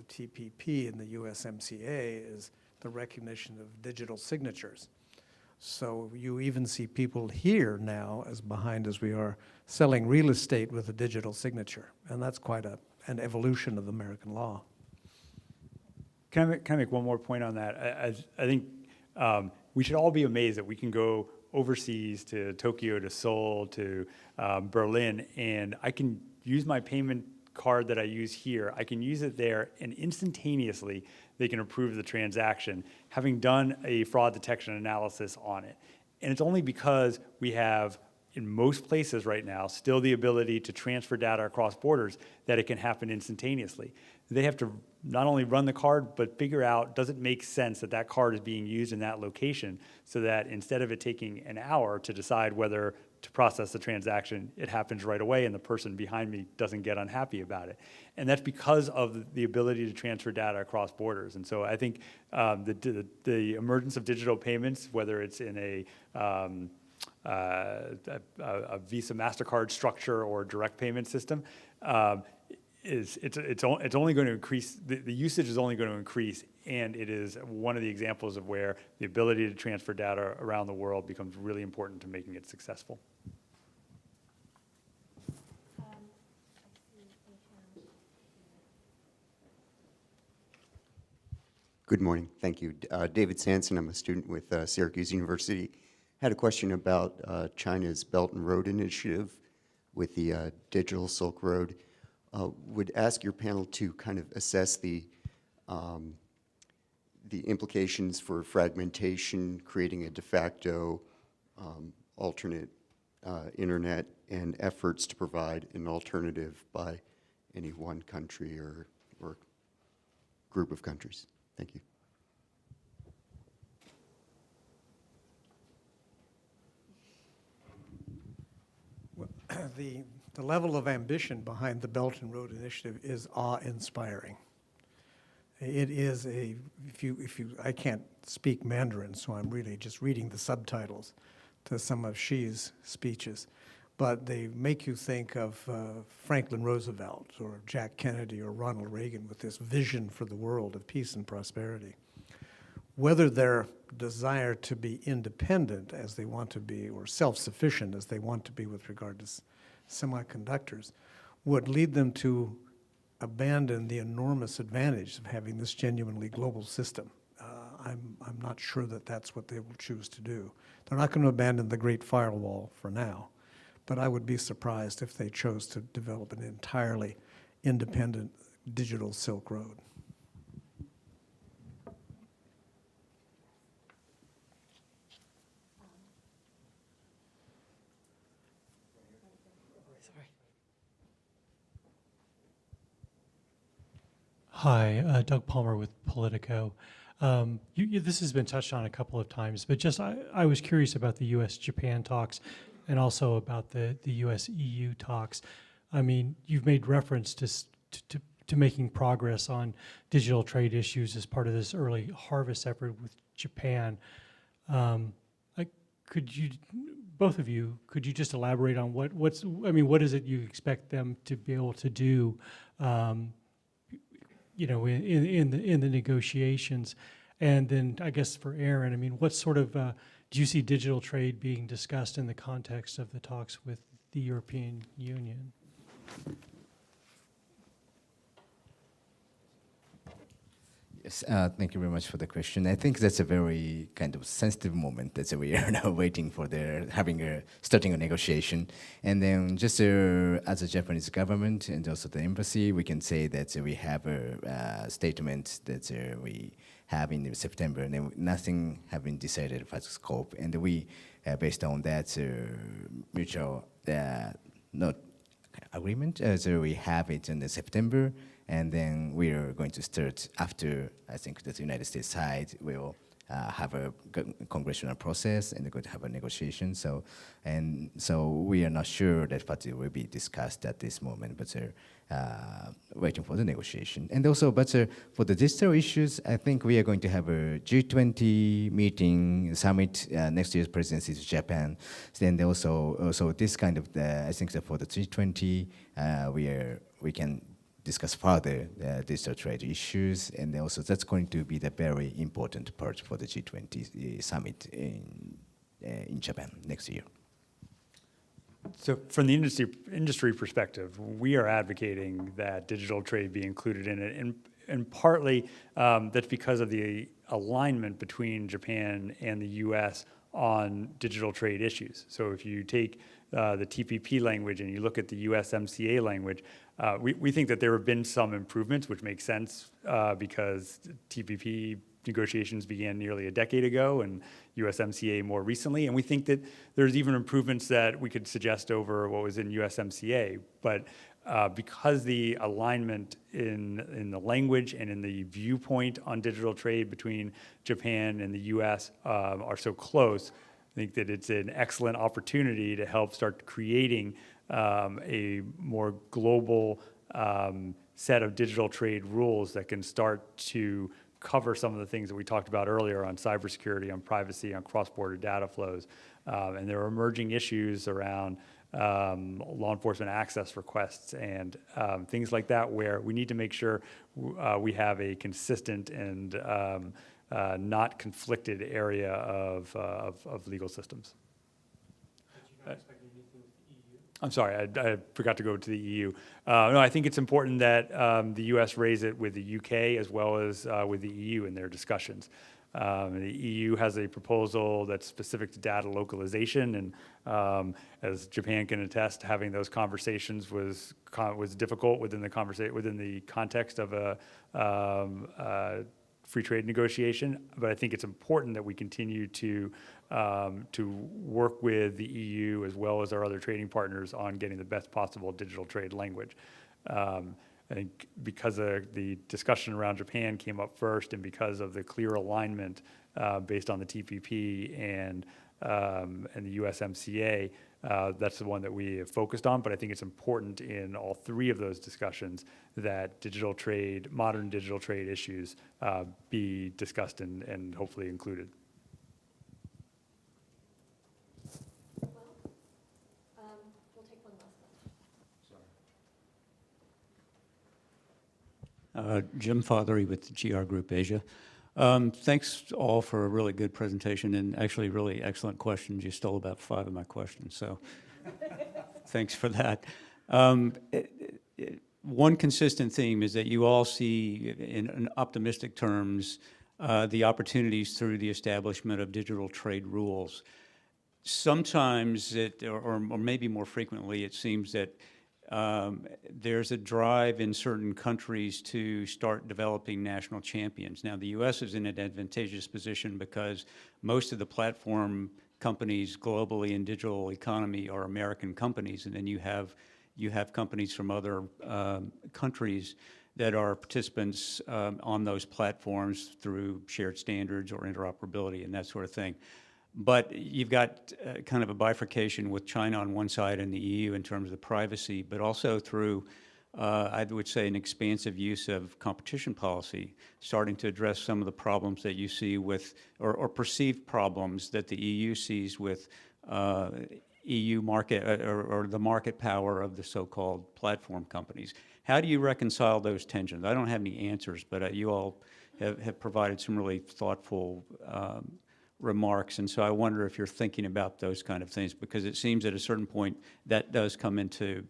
TPP and the USMCA is the recognition of digital signatures. So you even see people here now, as behind as we are, selling real estate with a digital signature. And that's quite an evolution of American law. Can I make one more point on that? I think we should all be amazed that we can go overseas to Tokyo, to Seoul, to Berlin, and I can use my payment card that I use here, I can use it there, and instantaneously they can approve the transaction, having done a fraud detection analysis on it. And it's only because we have, in most places right now, still the ability to transfer data across borders that it can happen instantaneously. They have to not only run the card, but figure out, does it make sense that that card is being used in that location, so that instead of it taking an hour to decide whether to process the transaction, it happens right away and the person behind me doesn't get unhappy about it. And that's because of the ability to transfer data across borders. And so I think the emergence of digital payments, whether it's in a Visa MasterCard structure or direct payment system, it's only going to increase. The usage is only going to increase, and it is one of the examples of where the ability to transfer data around the world becomes really important to making it successful. Good morning. Thank you. David Sanson. I'm a student with Syracuse University. Had a question about China's Belt and Road Initiative with the Digital Silk Road. Would ask your panel to kind of assess the implications for fragmentation, creating a de facto alternate internet, and efforts to provide an alternative by any one country or group of countries. Thank you. the level of ambition behind the Belt and Road Initiative is awe-inspiring. It is I can't speak Mandarin, so I'm really just reading the subtitles to some of Xi's speeches, but they make you think of Franklin Roosevelt or Jack Kennedy or Ronald Reagan with this vision for the world of peace and prosperity. Whether their desire to be independent as they want to be or self-sufficient as they want to be with regard to semiconductors would lead them to abandon the enormous advantage of having this genuinely global system. I'm not sure that that's what they will choose to do. They're not going to abandon the Great Firewall for now, but I would be surprised if they chose to develop an entirely independent digital Silk Road. Hi, Doug Palmer with Politico. This has been touched on a couple of times, but just I was curious about the U.S.-Japan talks and also about the U.S.-EU talks. I mean, you've made reference to making progress on digital trade issues as part of this early harvest effort with Japan. Both of you, could you just elaborate on what is it you expect them to be able to do in the negotiations? And then I guess for Aaron, I mean, what sort of, do you see digital trade being discussed in the context of the talks with the European Union? Yes, thank you very much for the question. I think that's a very kind of sensitive moment that we are now waiting for starting a negotiation. And then just as a Japanese government and also the embassy, we can say that we have a statement that we have in September, and then nothing have been decided about scope. And we, based on that mutual not agreement, so we have it in September. And then we are going to start after, I think, the United States side will have a congressional process and they're going to have a negotiation. So we are not sure that what will be discussed at this moment, but waiting for the negotiation. And also, but for the digital issues, I think we are going to have a G20 meeting summit next year's presidency is Japan. And also this kind of I think that for the G20 we can discuss further digital trade issues, and also that's going to be the very important part for the G20 summit in Japan next year. So from the industry perspective, we are advocating that digital trade be included in it, and partly that's because of the alignment between Japan and the U.S. on digital trade issues. So if you take the TPP language and you look at the USMCA language, we think that there have been some improvements, which makes sense because TPP negotiations began nearly a decade ago and USMCA more recently. And we think that there's even improvements that we could suggest over what was in USMCA. But because the alignment in the language and in the viewpoint on digital trade between Japan and the US are so close, I think that it's an excellent opportunity to help start creating a more global set of digital trade rules that can start to cover some of the things that we talked about earlier on cybersecurity, on privacy, on cross-border data flows. And there are emerging issues around law enforcement access requests and things like that, where we need to make sure we have a consistent and not conflicted area of legal systems. I'm sorry, I forgot to go to the EU. No, I think it's important that the U.S. raise it with the U.K. as well as with the EU in their discussions. The EU has a proposal that's specific to data localization, and as Japan can attest, having those conversations was difficult within the context of a free trade negotiation. But I think it's important that we continue to work with the EU as well as our other trading partners on getting the best possible digital trade language. I think because the discussion around Japan came up first, and because of the clear alignment based on the TPP and the USMCA, That's the one that we have focused on, but I think it's important in all three of those discussions that digital trade, modern digital trade issues be discussed and hopefully included. We'll take one last one. Jim Fothery with GR Group Asia. Thanks all for a really good presentation and actually really excellent questions. You stole about 5 of my questions, so thanks for that. One consistent theme is that you all see in optimistic terms the opportunities through the establishment of digital trade rules. Sometimes, or maybe more frequently, it seems that there's a drive in certain countries to start developing national champions. Now, the U.S. is in an advantageous position because most of the platform companies globally in digital economy are American companies, and then you have companies from other countries that are participants on those platforms through shared standards or interoperability and that sort of thing. But you've got kind of a bifurcation with China on one side and the EU in terms of privacy, but also through, I would say, an expansive use of competition policy, starting to address some of the problems that you see with, or perceived problems that the EU sees with EU market, or the market power of the so-called platform companies. How do you reconcile those tensions? I don't have any answers, but you all have provided some really thoughtful remarks, and so I wonder if you're thinking about those kind of things, because it seems at a certain point that does come into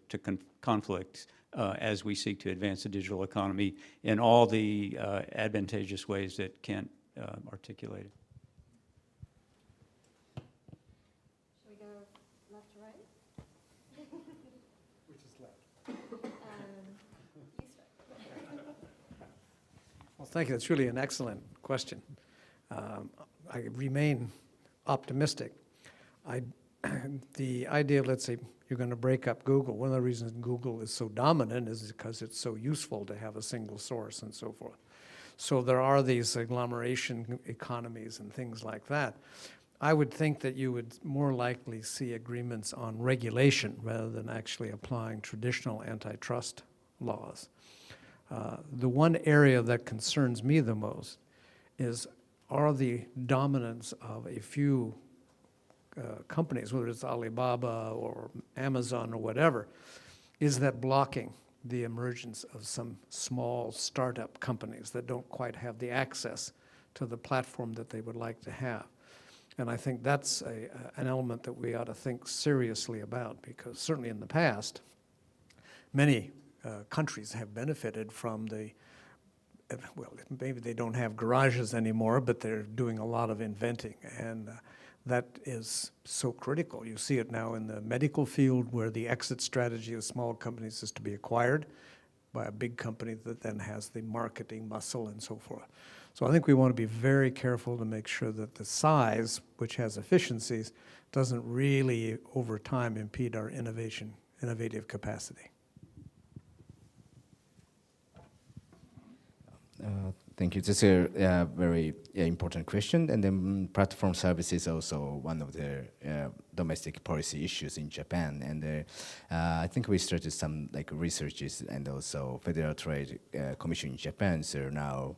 conflict as we seek to advance the digital economy in all the advantageous ways that Kent articulated. Should we go left to right? Which is left? You start. Well, thank you. That's really an excellent question. I remain optimistic. The idea, let's say, you're going to break up Google. One of the reasons Google is so dominant is because it's so useful to have a single source and so forth. So there are these agglomeration economies and things like that. I would think that you would more likely see agreements on regulation rather than actually applying traditional antitrust laws. The one area that concerns me the most are the dominance of a few companies, whether it's Alibaba or Amazon or whatever, is that blocking the emergence of some small startup companies that don't quite have the access to the platform that they would like to have. And I think that's an element that we ought to think seriously about, because certainly in the past, many countries have benefited from well, maybe they don't have garages anymore, but they're doing a lot of inventing, and that is so critical. You see it now in the medical field, where the exit strategy of small companies is to be acquired by a big company that then has the marketing muscle and so forth. So I think we want to be very careful to make sure that the size, which has efficiencies, doesn't really over time impede our innovative capacity. Thank you. This is a very important question, and then platform services also one of the domestic policy issues in Japan. And I think we started some researches, and also Federal Trade Commission in Japan. So now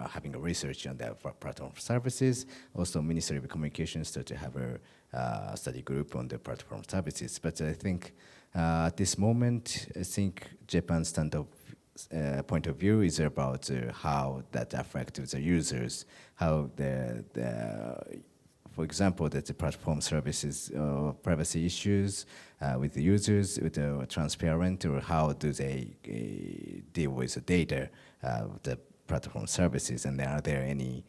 having a research on that for platform services. Also, Ministry of Communications started to have a study group on the platform services. But I think at this moment, I think Japan's point of view is about how that affects the users, how for example, that the platform services privacy issues with the users, with the transparent, or how do they deal with the data of the platform services, and are there any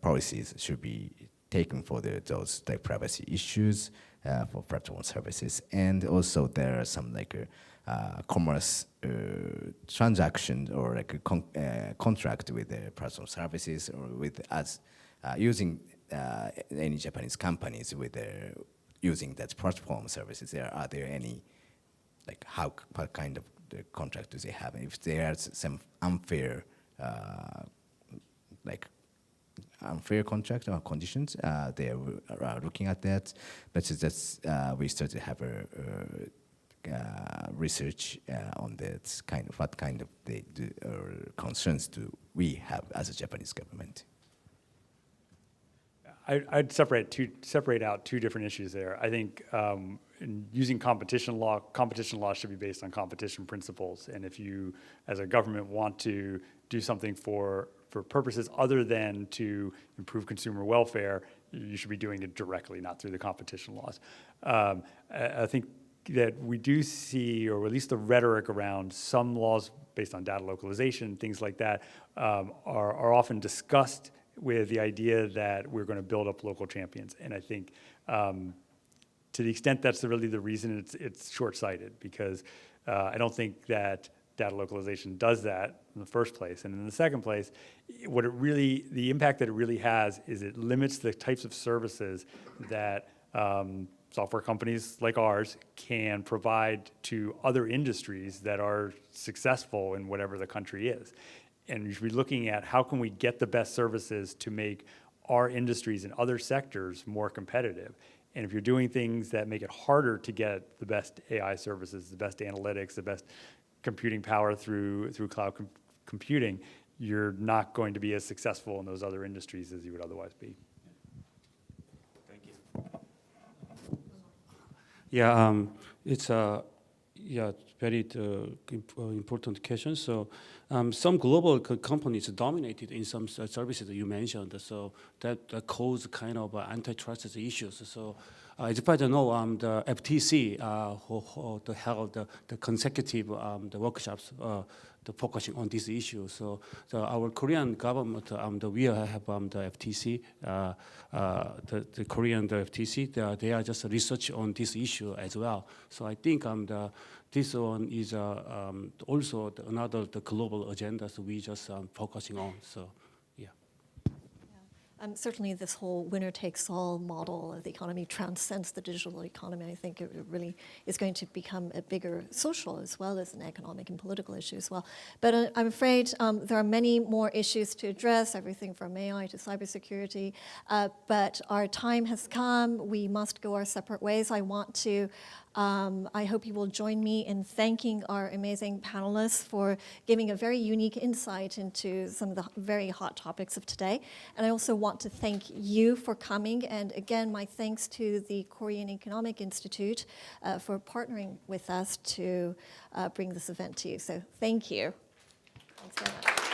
policies should be taken for those privacy issues for platform services. And also there are some commerce transaction or a contract with the platform services, or with us using any Japanese companies with using that platform services. Are there any what kind of the contract do they have? And if there's some unfair unfair contract or conditions. They are looking at that, but that's we started to have a research on that kind of what kind of concerns do we have as a Japanese government. I'd separate out two different issues there. I think in using competition law should be based on competition principles. And if you, as a government, want to do something for purposes other than to improve consumer welfare, you should be doing it directly, not through the competition laws. I think that we do see, or at least the rhetoric around some laws based on data localization, things like that, are often discussed with the idea that we're going to build up local champions. And I think to the extent that's really the reason, it's short-sighted, because I don't think that data localization does that in the first place. And in the second place, the impact that it really has is it limits the types of services that software companies like ours can provide to other industries that are successful in whatever the country is. And you should be looking at how can we get the best services to make our industries and other sectors more competitive. And if you're doing things that make it harder to get the best AI services, the best analytics, the best computing power through cloud computing, you're not going to be as successful in those other industries as you would otherwise be. Thank you. Yeah, it's very important question. So some global companies dominated in some services that you mentioned. So that caused kind of antitrust issues. So as far as I know, the FTC who held the consecutive the workshops focusing on this issue. So our Korean government, we have the FTC, the Korean FTC, they are just research on this issue as well. So I think this one is also another global agenda, so we just focusing on. So yeah. Certainly this whole winner-takes-all model of the economy transcends the digital economy. I think it really is going to become a bigger social as well as an economic and political issue as well. But I'm afraid there are many more issues to address, everything from AI to cybersecurity. But our time has come. We must go our separate ways. I hope you will join me in thanking our amazing panelists for giving a very unique insight into some of the very hot topics of today. And I also want to thank you for coming. And again, my thanks to the Korean Economic Institute for partnering with us to bring this event to you. So thank you. Thanks very much.